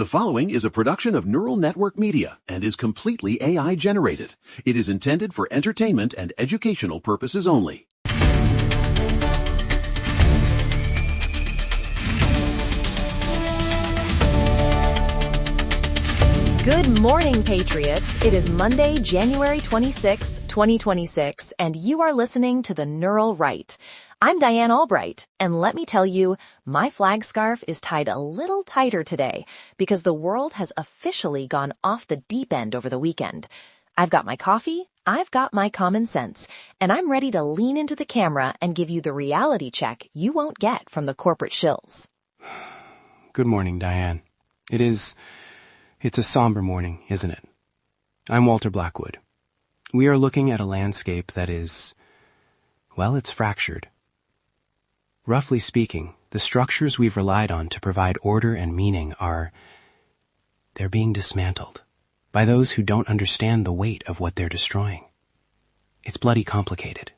The following is a production of Neural Network Media and is completely AI generated. It is intended for entertainment and educational purposes only. Good morning, Patriots. It is Monday, January 26th, 2026, and you are listening to the Neural Right. I'm Diane Albright, and let me tell you, my flag scarf is tied a little tighter today because the world has officially gone off the deep end over the weekend. I've got my coffee, I've got my common sense, and I'm ready to lean into the camera and give you the reality check you won't get from the corporate shills. Good morning, Diane. It's a somber morning, isn't it? I'm Walter Blackwood. We are looking at a landscape that is, well, it's fractured. Roughly speaking, the structures we've relied on to provide order and meaning they're being dismantled by those who don't understand the weight of what they're destroying. It's bloody complicated.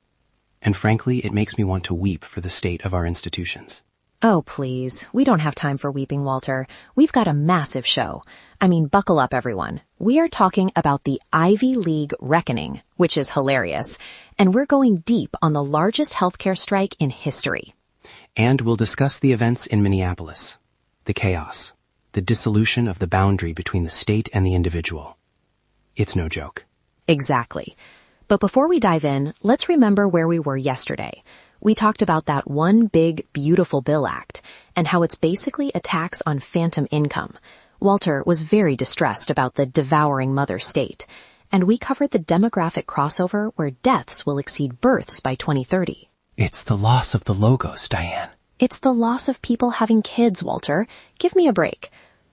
And frankly, it makes me want to weep for the state of our institutions. Oh, please. We don't have time for weeping, Walter. We've got a massive show. I mean, buckle up, everyone. We are talking about the Ivy League reckoning, which is hilarious. And we're going deep on the largest healthcare strike in history. And we'll discuss the events in Minneapolis, the chaos, the dissolution of the boundary between the state and the individual. It's no joke. Exactly. But before we dive in, let's remember where we were yesterday. We talked about that one big, beautiful bill act and how it's basically a tax on phantom income. Walter was very distressed about the devouring mother state. And we covered the demographic crossover where deaths will exceed births by 2030. It's the loss of the logos, Diane. It's the loss of people having kids, Walter. Give me a break.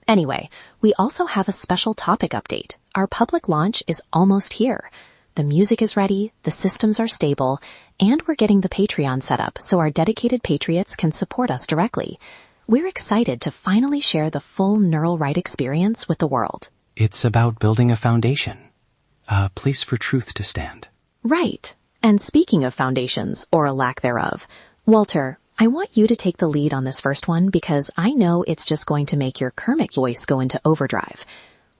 Anyway, we also have a special topic update. Our public launch is almost here. The music is ready, the systems are stable, and we're getting the Patreon set up so our dedicated patriots can support us directly. We're excited to finally share the full Neural Right experience with the world. It's about building a foundation, a place for truth to stand. Right. And speaking of foundations, or a lack thereof, Walter, I want you to take the lead on this first one because I know it's just going to make your Kermit voice go into overdrive.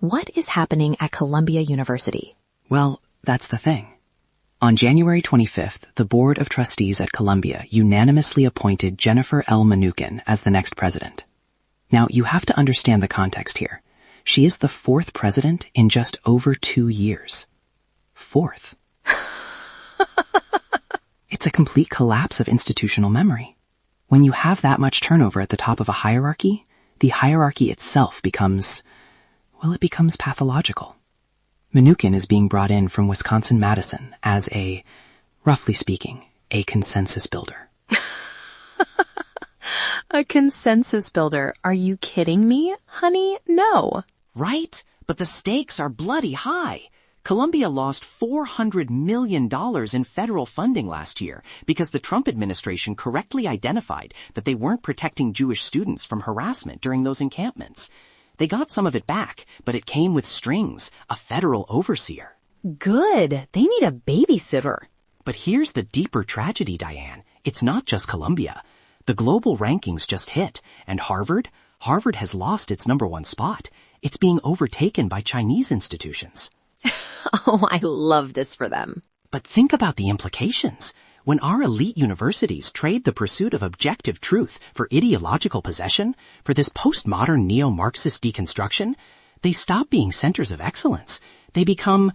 What is happening at Columbia University? Well, that's the thing. On January 25th, the Board of Trustees at Columbia unanimously appointed Jennifer L. Mnookin as the next president. Now, you have to understand the context here. She is the fourth president in just over 2 years. Fourth. It's a complete collapse of institutional memory. When you have that much turnover at the top of a hierarchy, the hierarchy itself becomes pathological. Mnookin is being brought in from Wisconsin-Madison as roughly speaking, a consensus builder. A consensus builder? Are you kidding me, honey? No. Right? But the stakes are bloody high. Columbia lost $400 million in federal funding last year because the Trump administration correctly identified that they weren't protecting Jewish students from harassment during those encampments. They got some of it back, but it came with strings, a federal overseer. Good. They need a babysitter. But here's the deeper tragedy, Diane. It's not just Columbia. The global rankings just hit, and Harvard has lost its #1 spot. It's being overtaken by Chinese institutions. Oh, I love this for them. But think about the implications. When our elite universities trade the pursuit of objective truth for ideological possession, for this postmodern neo-Marxist deconstruction, they stop being centers of excellence. They become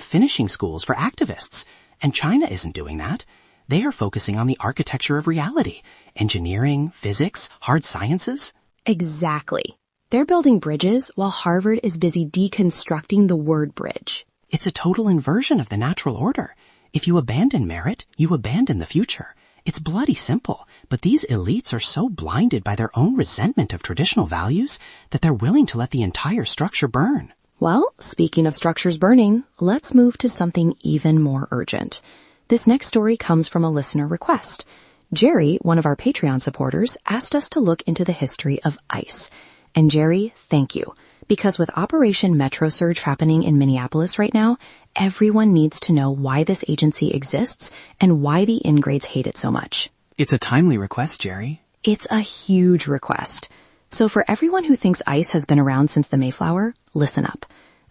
finishing schools for activists. And China isn't doing that. They are focusing on the architecture of reality, engineering, physics, hard sciences. Exactly. They're building bridges while Harvard is busy deconstructing the word bridge. It's a total inversion of the natural order. If you abandon merit, you abandon the future. It's bloody simple, but these elites are so blinded by their own resentment of traditional values that they're willing to let the entire structure burn. Well, speaking of structures burning, let's move to something even more urgent. This next story comes from a listener request. Jerry, one of our Patreon supporters, asked us to look into the history of ICE. And Jerry, thank you. Because with Operation Metro Surge happening in Minneapolis right now, everyone needs to know why this agency exists and why the in-grades hate it so much. It's a timely request, Jerry. It's a huge request. So for everyone who thinks ICE has been around since the Mayflower, listen up.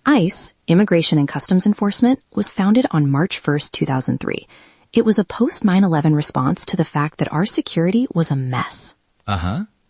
ICE, Immigration and Customs Enforcement, was founded on March 1st, 2003. It was a post-9/11 response to the fact that our security was a mess.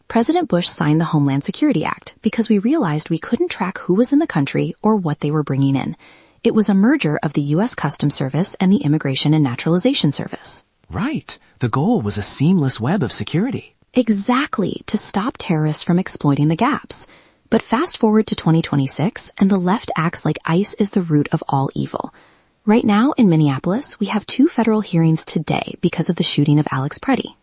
President Bush signed the Homeland Security Act because we realized we couldn't track who was in the country or what they were bringing in. It was a merger of the U.S. Customs Service and the Immigration and Naturalization Service. Right. The goal was a seamless web of security. Exactly, to stop terrorists from exploiting the gaps. But fast forward to 2026, and the left acts like ICE is the root of all evil. Right now, in Minneapolis, we have 2 federal hearings today because of the shooting of Alex Preddy.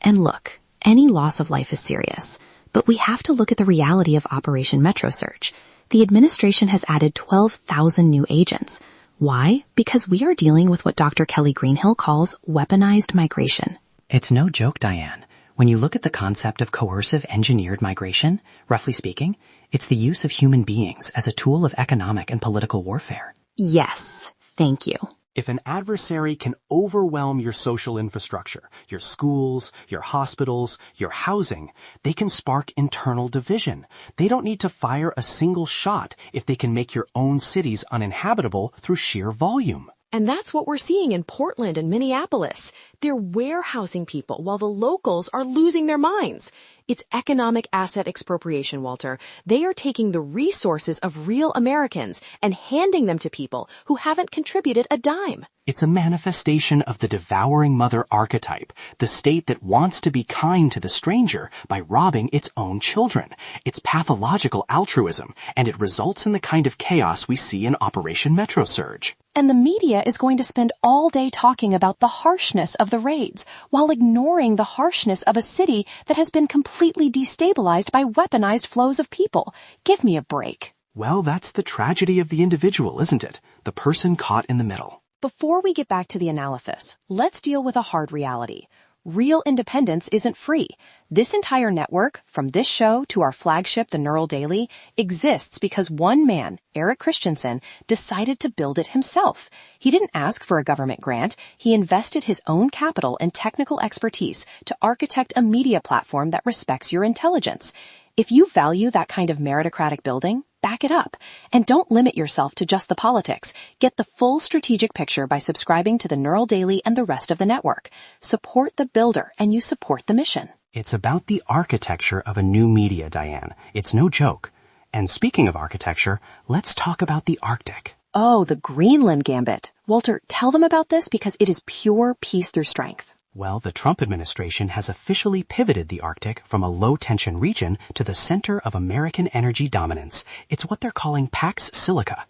And look, any loss of life is serious, but we have to look at the reality of Operation Metro Search. The administration has added 12,000 new agents. Why? Because we are dealing with what Dr. Kelly Greenhill calls weaponized migration. It's no joke, Diane. When you look at the concept of coercive engineered migration, roughly speaking, it's the use of human beings as a tool of economic and political warfare. Yes, thank you. If an adversary can overwhelm your social infrastructure, your schools, your hospitals, your housing, they can spark internal division. They don't need to fire a single shot if they can make your own cities uninhabitable through sheer volume. And that's what we're seeing in Portland and Minneapolis. They're warehousing people while the locals are losing their minds. It's economic asset expropriation, Walter. They are taking the resources of real Americans and handing them to people who haven't contributed a dime. It's a manifestation of the devouring mother archetype, the state that wants to be kind to the stranger by robbing its own children. It's pathological altruism, and it results in the kind of chaos we see in Operation Metro Surge. And the media is going to spend all day talking about the harshness of the raids, while ignoring the harshness of a city that has been completely destabilized by weaponized flows of people. Give me a break. Well, that's the tragedy of the individual, isn't it? The person caught in the middle. Before we get back to the analysis, let's deal with a hard reality. Real independence isn't free. This entire network, from this show to our flagship, the Neural Daily, exists because one man, Eric Christensen, decided to build it himself. He didn't ask for a government grant. He invested his own capital and technical expertise to architect a media platform that respects your intelligence. If you value that kind of meritocratic building, back it up. And don't limit yourself to just the politics. Get the full strategic picture by subscribing to the Neural Daily and the rest of the network. Support the builder and you support the mission. It's about the architecture of a new media, Diane. It's no joke. And speaking of architecture, let's talk about the Arctic. Oh, the Greenland Gambit. Walter, tell them about this because it is pure peace through strength. Well, the Trump administration has officially pivoted the Arctic from a low-tension region to the center of American energy dominance. It's what they're calling Pax Silica.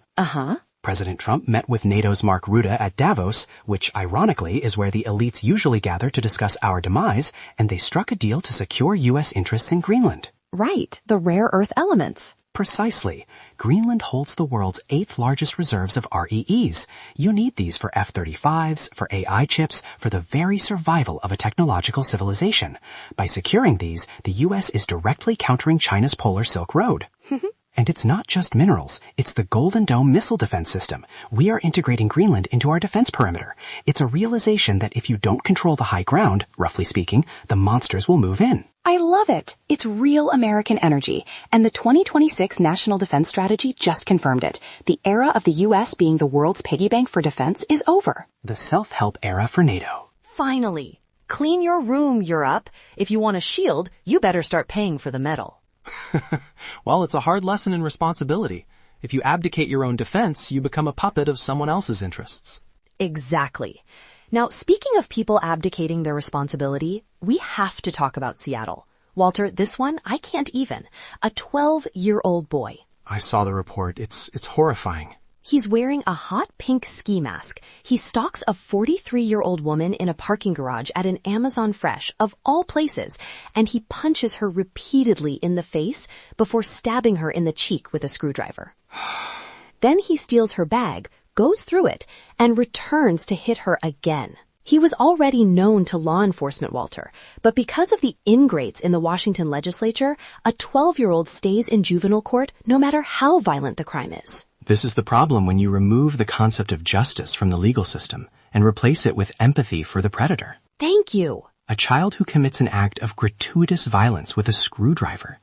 President Trump met with NATO's Mark Rutte at Davos, which ironically is where the elites usually gather to discuss our demise, and they struck a deal to secure U.S. interests in Greenland. Right, the rare earth elements. Precisely. Greenland holds the world's 8th largest reserves of REEs. You need these for F-35s, for AI chips, for the very survival of a technological civilization. By securing these, the U.S. is directly countering China's Polar Silk Road. And it's not just minerals. It's the Golden Dome missile defense system. We are integrating Greenland into our defense perimeter. It's a realization that if you don't control the high ground, roughly speaking, the monsters will move in. I love it. It's real American energy. And the 2026 National Defense Strategy just confirmed it. The era of the U.S. being the world's piggy bank for defense is over. The self-help era for NATO. Finally. Clean your room, Europe. If you want a shield, you better start paying for the metal. Well, it's a hard lesson in responsibility. If you abdicate your own defense, you become a puppet of someone else's interests. Exactly. Now, speaking of people abdicating their responsibility, we have to talk about Seattle. Walter, this one, I can't even. A 12-year-old boy. I saw the report. It's horrifying. He's wearing a hot pink ski mask. He stalks a 43-year-old woman in a parking garage at an Amazon Fresh, of all places, and he punches her repeatedly in the face before stabbing her in the cheek with a screwdriver. Then he steals her bag, goes through it, and returns to hit her again. He was already known to law enforcement, Walter, but because of the ingrates in the Washington legislature, a 12-year-old stays in juvenile court no matter how violent the crime is. This is the problem when you remove the concept of justice from the legal system and replace it with empathy for the predator. Thank you. A child who commits an act of gratuitous violence with a screwdriver.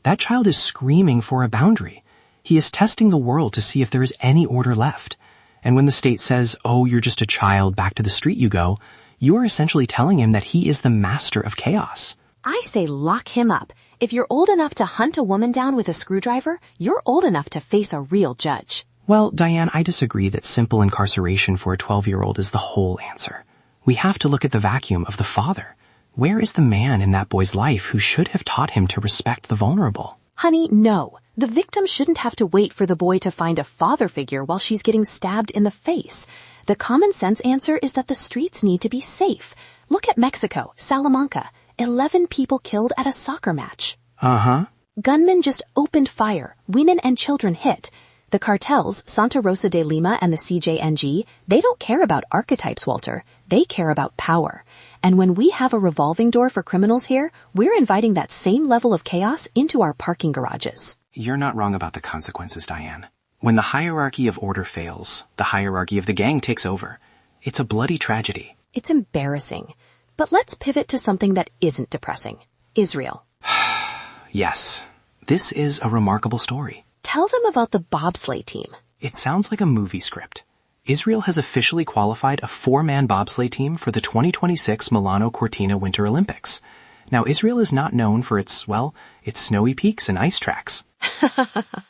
That child is screaming for a boundary. He is testing the world to see if there is any order left. And when the state says, oh, you're just a child, back to the street you go, you are essentially telling him that he is the master of chaos. I say lock him up. If you're old enough to hunt a woman down with a screwdriver, you're old enough to face a real judge. Well, Diane, I disagree that simple incarceration for a 12-year-old is the whole answer. We have to look at the vacuum of the father. Where is the man in that boy's life who should have taught him to respect the vulnerable? Honey, no. The victim shouldn't have to wait for the boy to find a father figure while she's getting stabbed in the face. The common sense answer is that the streets need to be safe. Look at Mexico, Salamanca. 11 people killed at a soccer match. Uh-huh. Gunmen just opened fire. Women and children hit. The cartels, Santa Rosa de Lima and the CJNG, they don't care about archetypes, Walter. They care about power. And when we have a revolving door for criminals here, we're inviting that same level of chaos into our parking garages. You're not wrong about the consequences, Diane. When the hierarchy of order fails, the hierarchy of the gang takes over. It's a bloody tragedy. It's embarrassing. But let's pivot to something that isn't depressing. Israel. Yes. This is a remarkable story. Tell them about the bobsleigh team. It sounds like a movie script. Israel has officially qualified a 4-man bobsleigh team for the 2026 Milano Cortina Winter Olympics. Now, Israel is not known for its snowy peaks and ice tracks.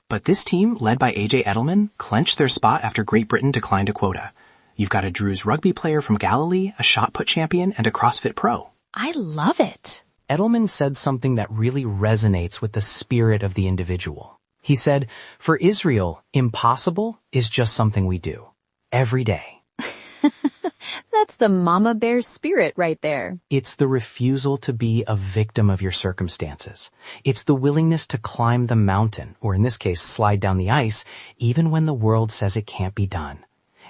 But this team, led by A.J. Edelman, clinched their spot after Great Britain declined a quota. You've got a Druze rugby player from Galilee, a shot put champion, and a CrossFit pro. I love it. Edelman said something that really resonates with the spirit of the individual. He said, for Israel, impossible is just something we do. Every day. That's the mama bear spirit right there. It's the refusal to be a victim of your circumstances. It's the willingness to climb the mountain, or in this case, slide down the ice, even when the world says it can't be done.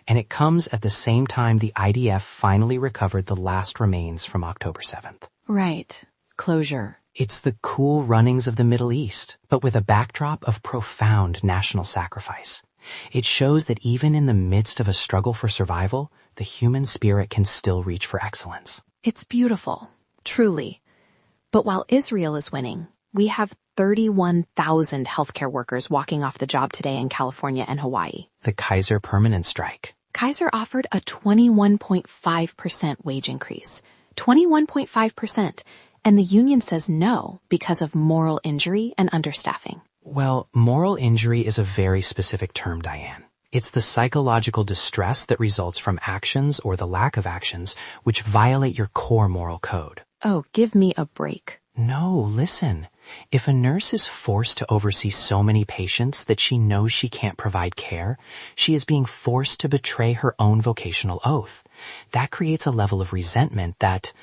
And it comes at the same time the IDF finally recovered the last remains from October 7th. Right. Closure. It's the cool runnings of the Middle East, but with a backdrop of profound national sacrifice. It shows that even in the midst of a struggle for survival, the human spirit can still reach for excellence. It's beautiful. Truly. But while Israel is winning, we have 31,000 healthcare workers walking off the job today in California and Hawaii. The Kaiser permanent strike. Kaiser offered a 21.5% wage increase. 21.5%. And the union says no because of moral injury and understaffing. Well, moral injury is a very specific term, Diane. It's the psychological distress that results from actions or the lack of actions which violate your core moral code. Oh, give me a break. No, listen. If a nurse is forced to oversee so many patients that she knows she can't provide care, she is being forced to betray her own vocational oath. That creates a level of resentment that,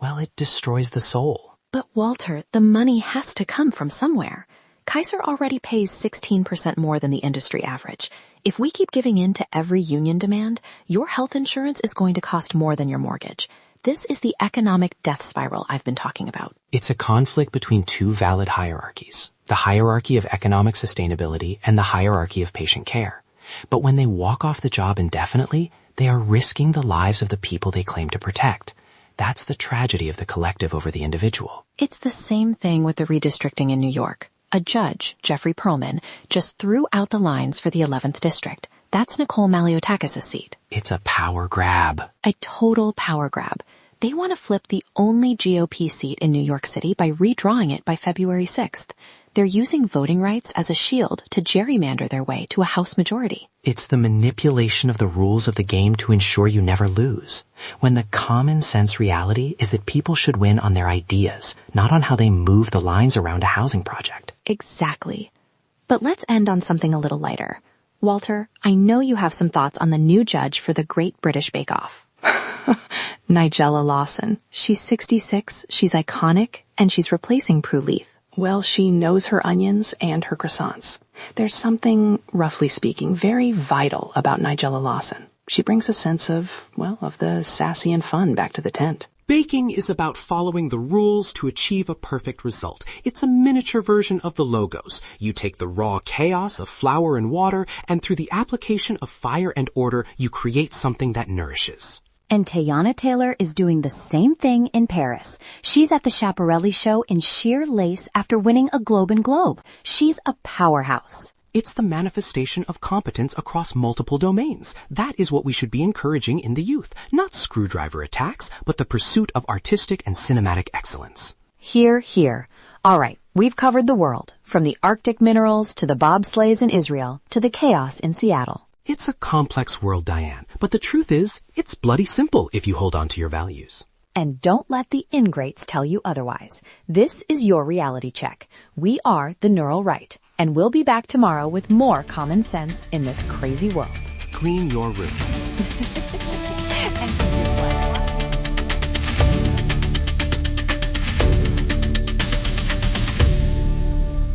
well, it destroys the soul. But Walter, the money has to come from somewhere. Kaiser already pays 16% more than the industry average. If we keep giving in to every union demand, your health insurance is going to cost more than your mortgage. This is the economic death spiral I've been talking about. It's a conflict between two valid hierarchies, the hierarchy of economic sustainability and the hierarchy of patient care. But when they walk off the job indefinitely, they are risking the lives of the people they claim to protect. That's the tragedy of the collective over the individual. It's the same thing with the redistricting in New York. A judge, Jeffrey Perlman, just threw out the lines for the 11th district. That's Nicole Maliotakis' seat. It's a power grab. A total power grab. They want to flip the only GOP seat in New York City by redrawing it by February 6th. They're using voting rights as a shield to gerrymander their way to a House majority. It's the manipulation of the rules of the game to ensure you never lose. When the common sense reality is that people should win on their ideas, not on how they move the lines around a housing project. Exactly. But let's end on something a little lighter. Walter, I know you have some thoughts on the new judge for the Great British Bake Off. Nigella Lawson. She's 66, she's iconic, and she's replacing Prue Leith. Well, she knows her onions and her croissants. There's something, roughly speaking, very vital about Nigella Lawson. She brings a sense of the sassy and fun back to the tent. Baking is about following the rules to achieve a perfect result. It's a miniature version of the Logos. You take the raw chaos of flour and water, and through the application of fire and order, you create something that nourishes. And Tayana Taylor is doing the same thing in Paris. She's at the Schiaparelli show in sheer lace after winning a Globe and Globe. She's a powerhouse. It's the manifestation of competence across multiple domains. That is what we should be encouraging in the youth. Not screwdriver attacks, but the pursuit of artistic and cinematic excellence. Hear, hear. All right, we've covered the world, from the Arctic minerals to the bobsleighs in Israel to the chaos in Seattle. It's a complex world, Diane, but the truth is, it's bloody simple if you hold on to your values. And don't let the ingrates tell you otherwise. This is your reality check. We are the Neural Right, and we'll be back tomorrow with more common sense in this crazy world. Clean your room.